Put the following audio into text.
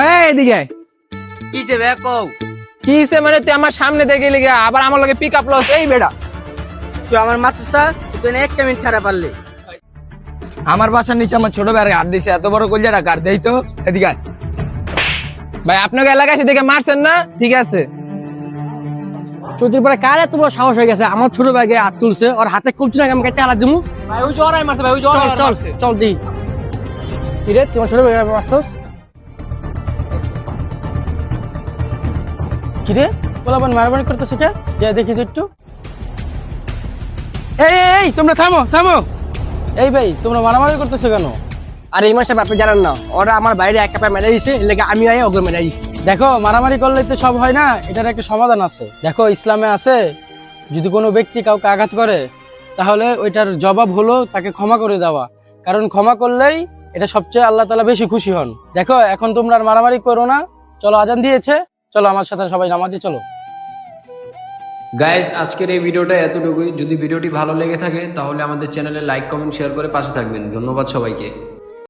এই এদিকে আয়। কিছে বে কও কি হইছে মানে তুই আমার সামনে দিয়ে গেলি গা, আবার আমার লগে পিক আপ লস। এই বেটা তুই আমার মারছিস তুই না একটা মিনিট খারাপ পারলি। আমার বাসার নিচে আমার ছোট ভাইয়ের হাত দিছে, এত বড় কলজাটা কার দেই তো। এদিকে আয়। ভাই আপনাকে এলাকায় এসে দেখে মারছেন না, ঠিক আছে। চৌধুরী পরে কার এত বড় সাহস হয়ে গেছে আমার ছোট ভাইকে হাত তুলছে, ওর হাতে কবজি না আমি কাটতে আলাদা দিমু। ভাই ওই জড়াই মারছে, ভাই ওই জড়াই চল চল মারছে। চল দি কি রে তোমার ছোট ভাইকে মারছস কি রে? পোলাপান মারামারি করতেছে কে? যে দেখি তো একটু। এই এই, এই তোমরা থামো থামো। এই ভাই তোমরা মারামারি করতেছো কেন? আরে এই মাসে আপনি জানেন না, ওরা আমার বাইরে এক কাপড় মেরে দিছে, এর লেগে আমি আই ওকে মেরে দিছি। দেখো মারামারি করলে তো সব হয় না, এটার একটা সমাধান আছে। দেখো ইসলামে আছে, যদি কোনো ব্যক্তি কাউকে আঘাত করে তাহলে ওইটার জবাব হলো তাকে ক্ষমা করে দেওয়া, কারণ ক্ষমা করলেই এটা সবচেয়ে আল্লাহ তাআলা বেশি খুশি হন। দেখো এখন তোমরা আর মারামারি করো না, চলো আজান দিয়েছে, চলো আমার সাথে সবাই নামাজে চলো। গাইস, আজকের এই ভিডিওটা এতটুকুই। যদি ভিডিওটি ভালো লেগে থাকে তাহলে আমাদের চ্যানেলে লাইক, কমেন্ট, শেয়ার করে পাশে থাকবেন। ধন্যবাদ সবাইকে।